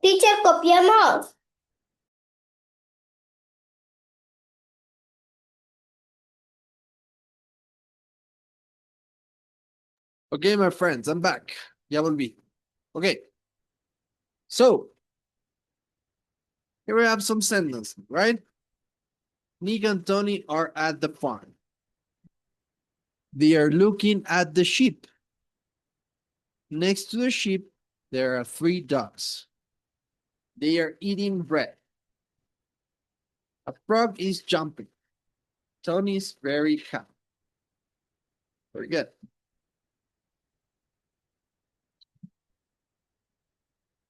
Teacher, copiamos. Okay, my friends, I'm back. Ya volví. Okay. So, here we have some sentences, right? Nick and Tony are at the farm. They are looking at the sheep. Next to the sheep, there are 3 ducks. They are eating bread. A frog is jumping. Tony is very happy. Very good.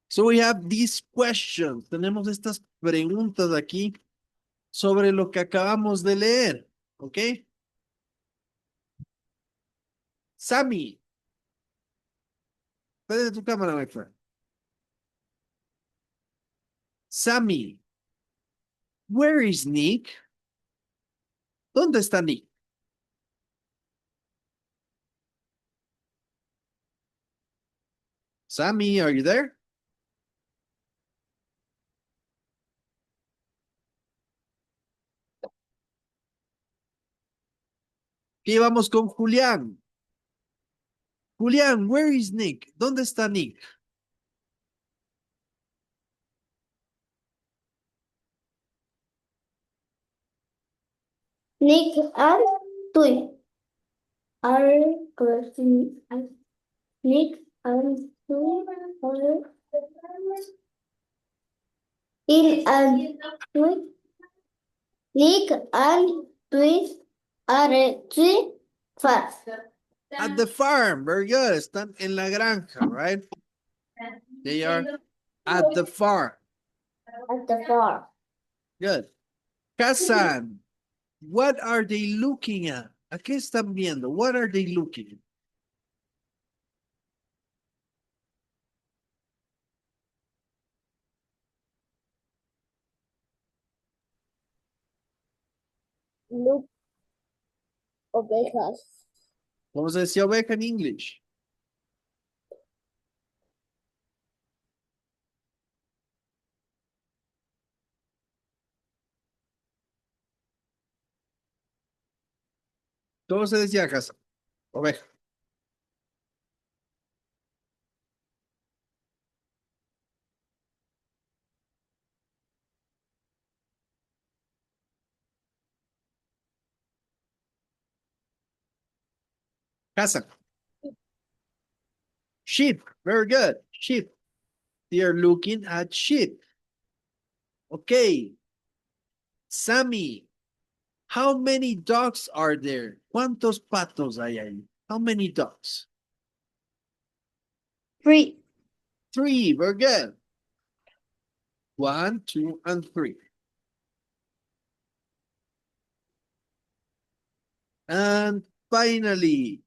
So we have these questions. Tenemos estas preguntas aquí sobre lo que acabamos de leer. ¿Ok? Sammy. Prende tu cámara, my friend. Sammy. Where is Nick? ¿Dónde está Nick? Sammy, are you there? Aquí vamos con Julián. Julián, where is Nick? ¿Dónde está Nick? Nick and Tui are crossing. Nick and Tui are in and Tui. Nick and Tui are too fast. At the farm. Very good. Están en la granja, right? They are at the farm. At the farm. Good. Kazan, what are they looking at? ¿A qué están viendo? What are they looking? Look, ovejas. ¿Cómo se decía oveja en English? ¿Cómo se decía, Kazan? Oveja. Kazan. Sheep. Very good. Sheep. They are looking at sheep. Okay. Sammy, how many dogs are there? ¿Cuántos patos hay ahí? How many dogs? 3. 3. Very good. 1, 2, and 3. And finally,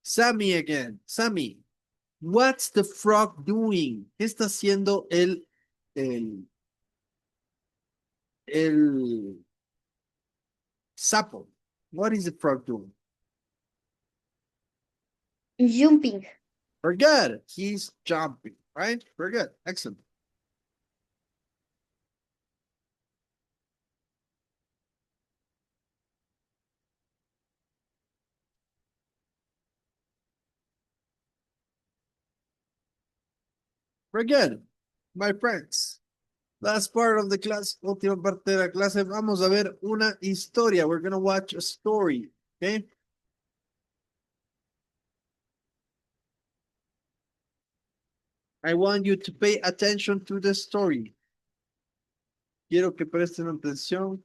Sammy again. Sammy, what's the frog doing? ¿Qué está haciendo el sapo? What is the frog doing? Jumping. Very good. He's jumping, right? Very good. Excellent. Very good. My friends, last part of the class, última parte de la clase, vamos a ver una historia. We're going to watch a story, okay? I want you to pay attention to the story. Quiero que presten atención.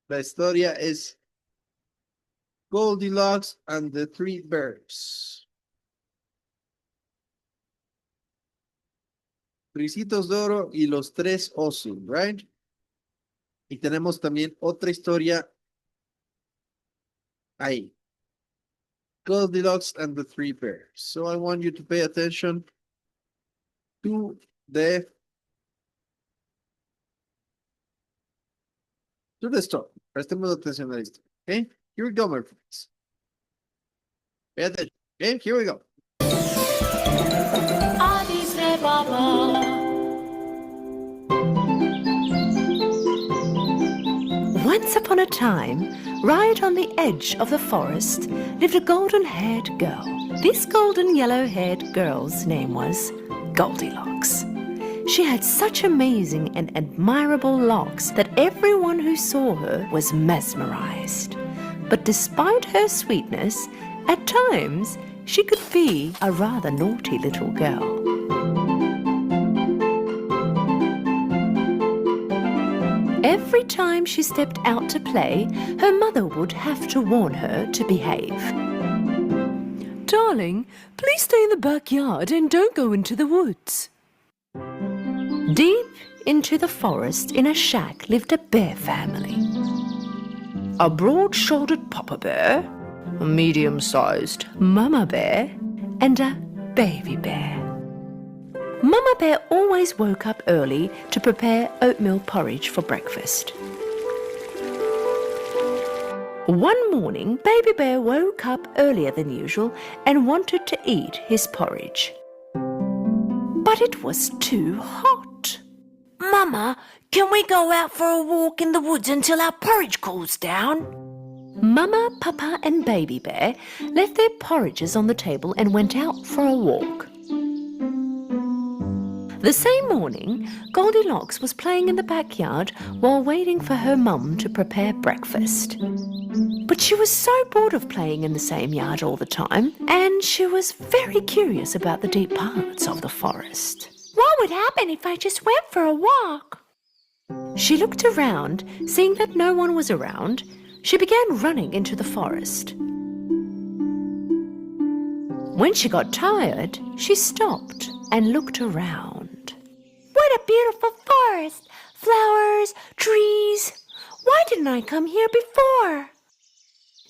La historia es Goldilocks and the Three Bears. Tricitos de Oro y los 3 osos, right? Y tenemos también otra historia ahí. Goldilocks and the Three Bears. So I want you to pay attention to the story. Prestemos atención a esto. Okay, here we go, my friends. Pay attention. Okay, here we go. Addis Ababa. Once upon a time, right on the edge of the forest, lived a golden-haired girl. This golden yellow-haired girl's name was Goldilocks. She had such amazing and admirable locks that everyone who saw her was mesmerized. But despite her sweetness, at times she could be a rather naughty little girl. Every time she stepped out to play, her mother would have to warn her to behave. Darling, please stay in the backyard and don't go into the woods. Deep into the forest in a shack lived a bear family. A broad-shouldered papa bear, a medium-sized mama bear, and a baby bear. Mama Bear always woke up early to prepare oatmeal porridge for breakfast. One morning, Baby Bear woke up earlier than usual and wanted to eat his porridge. But it was too hot. Mama, can we go out for a walk in the woods until our porridge cools down? Mama, Papa and Baby Bear left their porridges on the table and went out for a walk. The same morning, Goldilocks was playing in the backyard while waiting for her mum to prepare breakfast. But she was so bored of playing in the same yard all the time, and she was very curious about the deep parts of the forest. What would happen if I just went for a walk? She looked around, seeing that no one was around. She began running into the forest. When she got tired, she stopped and looked around. What a beautiful forest! Flowers, trees. Why didn't I come here before?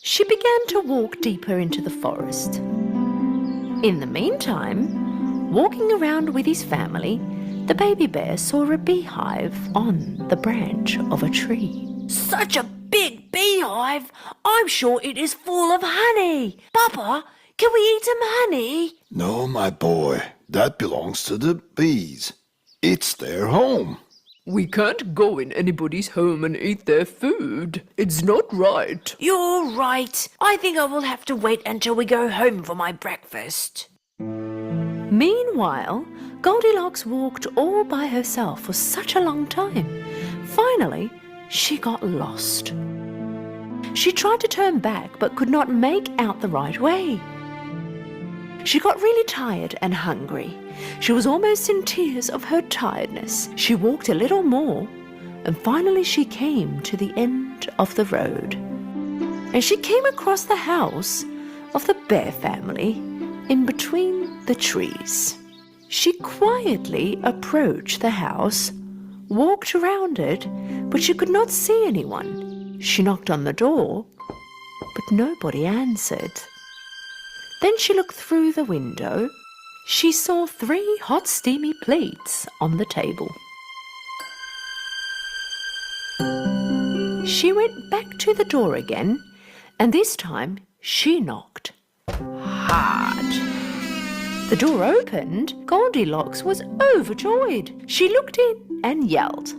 She began to walk deeper into the forest. In the meantime, walking around with his family, the baby bear saw a beehive on the branch of a tree. Such a big beehive! I'm sure it is full of honey. Papa, can we eat some honey? No, my boy, that belongs to the bees. It's their home. We can't go in anybody's home and eat their food. It's not right. You're right. I think I will have to wait until we go home for my breakfast. Meanwhile, Goldilocks walked all by herself for such a long time. Finally, she got lost. She tried to turn back but could not make out the right way. She got really tired and hungry. She was almost in tears of her tiredness. She walked a little more, and finally she came to the end of the road. And she came across the house of the bear family in between the trees. She quietly approached the house, walked around it, but she could not see anyone. She knocked on the door, but nobody answered. Then she looked through the window. She saw 3 hot steamy plates on the table. She went back to the door again, and this time she knocked hard. The door opened. Goldilocks was overjoyed. She looked in and yelled,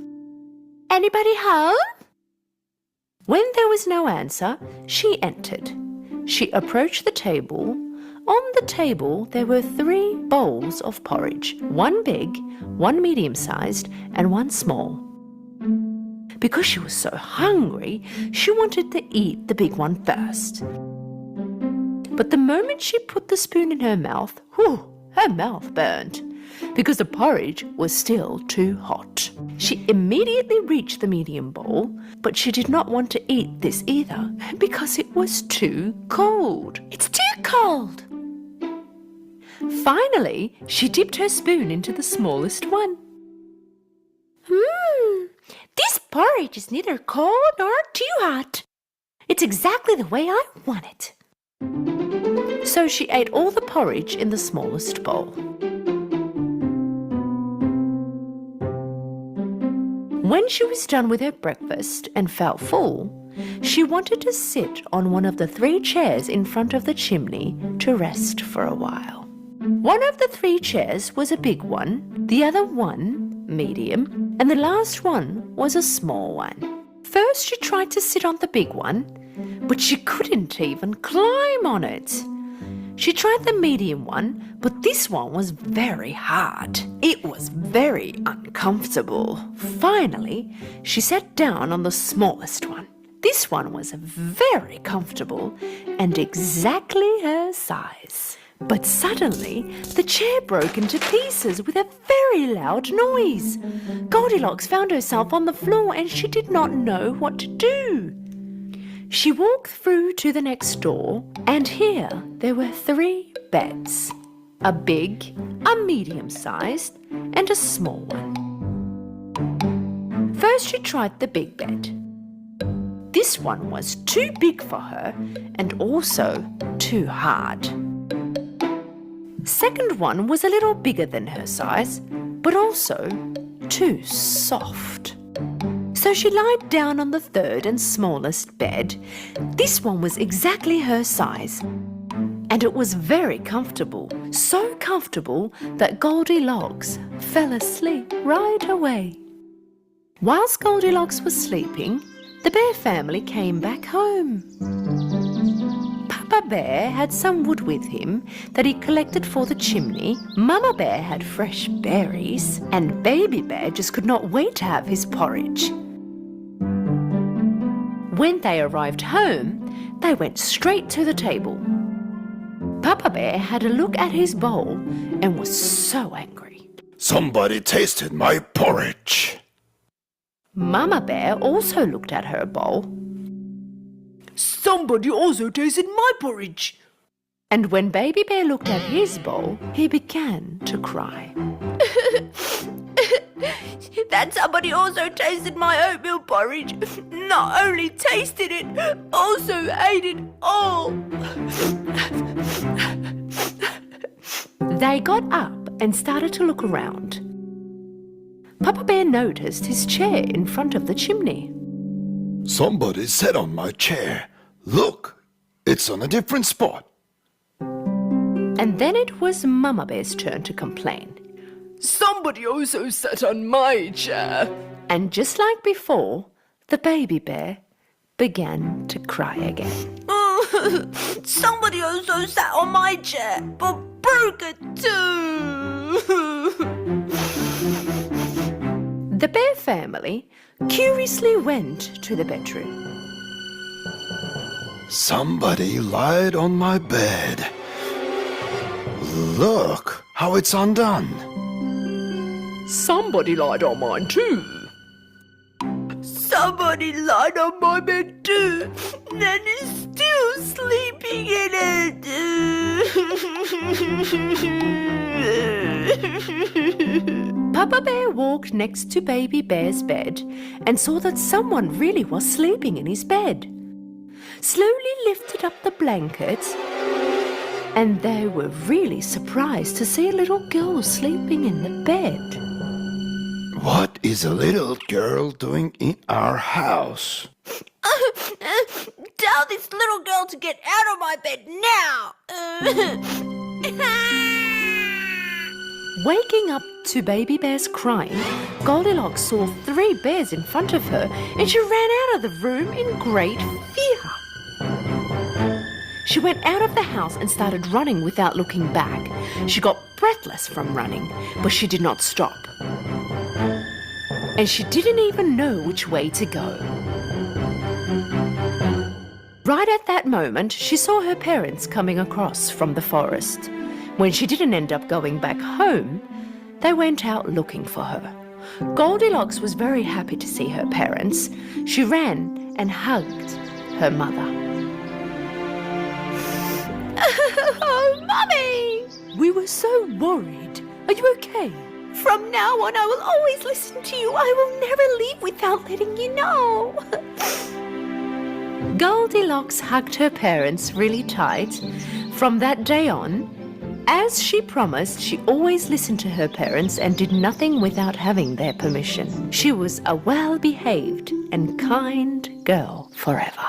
"Anybody home?" When there was no answer, she entered. She approached the table. On the table there were 3 bowls of porridge, 1 big, 1 medium-sized, and 1 small. Because she was so hungry, she wanted to eat the big one first. But the moment she put the spoon in her mouth, her mouth burned, because the porridge was still too hot. She immediately reached the medium bowl, but she did not want to eat this either, because it was too cold. It's too cold! Finally, she dipped her spoon into the smallest one. This porridge is neither cold nor too hot. It's exactly the way I want it. So she ate all the porridge in the smallest bowl. When she was done with her breakfast and felt full, she wanted to sit on one of the 3 chairs in front of the chimney to rest for a while. One of the 3 chairs was a big one, the other one medium, and the last one was a small one. First she tried to sit on the big one, but she couldn't even climb on it. She tried the medium one, but this one was very hard. It was very uncomfortable. Finally, she sat down on the smallest one. This one was very comfortable and exactly her size. But suddenly, the chair broke into pieces with a very loud noise. Goldilocks found herself on the floor and she did not know what to do. She walked through to the next door, and here there were 3 beds. A big, a medium-sized, and a small one. First she tried the big bed. This one was too big for her and also too hard. Second one was a little bigger than her size, but also too soft. So she lied down on the 3rd and smallest bed. This one was exactly her size, and it was very comfortable, so comfortable that Goldilocks fell asleep right away. Whilst Goldilocks was sleeping, the bear family came back home. Papa Bear had some wood with him that he collected for the chimney. Mama Bear had fresh berries, and Baby Bear just could not wait to have his porridge. When they arrived home, they went straight to the table. Papa Bear had a look at his bowl and was so angry. Somebody tasted my porridge. Mama Bear also looked at her bowl. Somebody also tasted my porridge. And when Baby Bear looked at his bowl, he began to cry. That somebody also tasted my oatmeal porridge. Not only tasted it, also ate it all. They got up and started to look around. Papa Bear noticed his chair in front of the chimney. Somebody sat on my chair. Look, it's on a different spot. And then it was Mama Bear's turn to complain. Somebody also sat on my chair. And just like before, the Baby Bear began to cry again. Somebody also sat on my chair, but broke it too. The bear family curiously went to the bedroom. Somebody lied on my bed. Look how it's undone. Somebody lied on mine too. Somebody lied on my bed too, and is still sleeping in it. Papa Bear walked next to Baby Bear's bed and saw that someone really was sleeping in his bed. Slowly lifted up the blankets, and they were really surprised to see a little girl sleeping in the bed. What is a little girl doing in our house? Tell this little girl to get out of my bed now. Waking up to Baby Bear's crying, Goldilocks saw 3 bears in front of her and she ran out of the room in great fear. She went out of the house and started running without looking back. She got breathless from running, but she did not stop. And she didn't even know which way to go. Right at that moment, she saw her parents coming across from the forest. When she didn't end up going back home, they went out looking for her. Goldilocks was very happy to see her parents. She ran and hugged her mother. Oh, Mummy! We were so worried. Are you okay? From now on, I will always listen to you. I will never leave without letting you know. Goldilocks hugged her parents really tight. From that day on, as she promised, she always listened to her parents and did nothing without having their permission. She was a well-behaved and kind girl forever.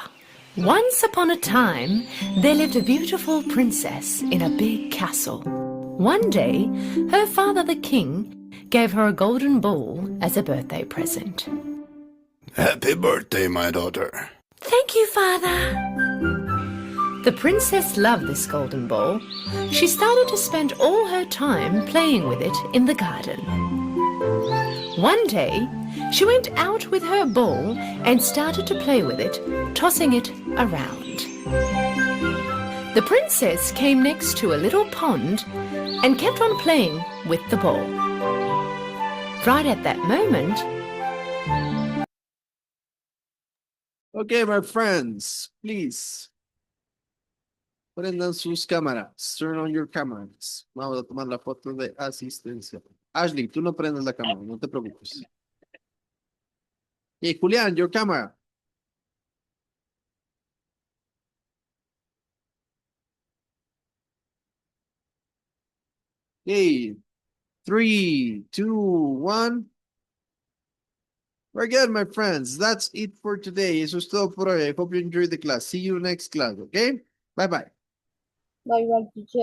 Once upon a time, there lived a beautiful princess in a big castle. One day, her father, the king, gave her a golden ball as a birthday present. Happy birthday, my daughter. Thank you, Father. The princess loved this golden ball. She started to spend all her time playing with it in the garden. One day, she went out with her ball and started to play with it, tossing it around. The princess came next to a little pond and kept on playing with the ball. Right at that moment, Okay, my friends, please. Prendan sus cámaras. Turn on your cameras. Vamos a tomar la foto de asistencia. Ashley, tú no prendes la cámara, no te preocupes. Hey, Julián, your camera. Okay, 3, 2, 1. Very good, my friends. That's it for today. Eso es todo por hoy. I hope you enjoyed the class. See you next class, okay? Bye-bye. Bye bye, teacher.